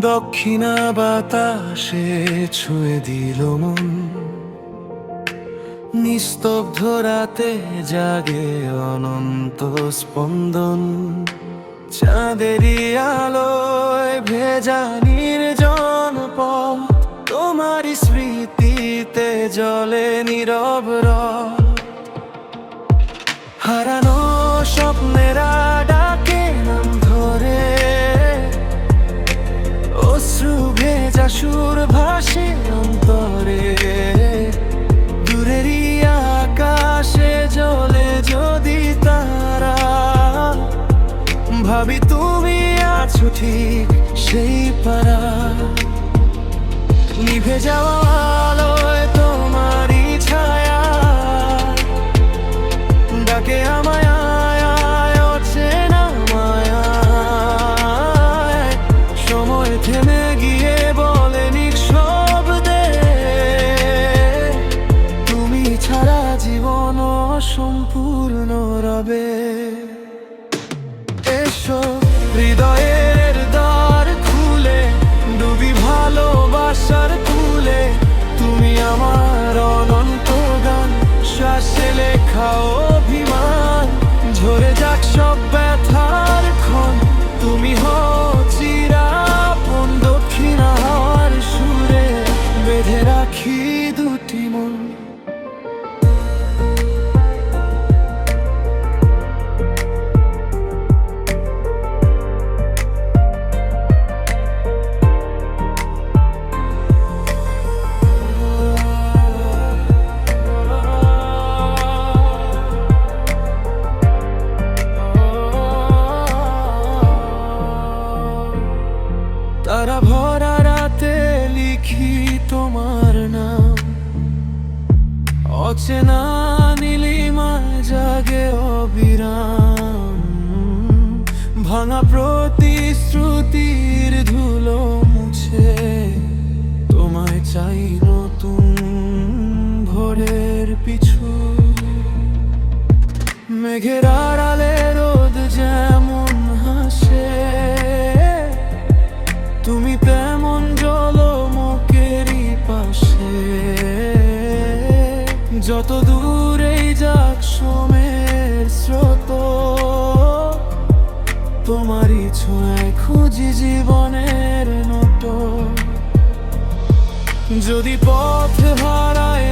দক্ষিণা বাতাসে ছুঁয়ে দিল মন, নিস্তব্ধ রাতে জাগে অনন্ত স্পন্দন। চাঁদেরই আলোয় ভেজা নির্জন পথ, তোমারই স্মৃতিতে জলে নীরব রথ। হারানো স্বপ্নেরা ডাকে নাম ধরে, অশ্রু ভেজা সুর ভাসে অন্তরে। দূরেরই আকাশে জ্বলে যদি তারা, ভাবি তুমি আছো ঠিক সেই পারা। নিভে যাওয়া আলোয় তোমারই ছায়া ডাকে আমায়, অচেনা মায়ায়। সময় থেমে গিয়ে বলে নিঃশব্দে, তুমি ছাড়া জীবন অসম্পূর্ণ রবে। এসো হৃদয়ের দ্বার খুলে, ডুবি ভালোবাসার কুলে। তুমি আমার অনন্ত গান, শ্বাসে লেখা অভিমান। ঝরে যাক সব ব্যথার ক্ষণ, তুমি হও চিরাপন। দক্ষিণা হাওয়ার সুরে বেঁধে রাখি দুটি মন। তারা ভরা রাতে লিখি তোমার নাম, অচেনা নীলিমায় জাগে অবিরাম। ভাঙা প্রতিশ্রুতির ধুলো মুছে, তোমায় চাই নতুন ভোরের পিছু। মেঘের আড়ালে রোদ যেমন হাসে, তুমি তেমন জলমুখেরই পাশে। যত দূরেই যাক সময়ের স্রোত, তোমারই ছোঁয়ায় খুঁজি জীবনের নত। যদি পথ হারায়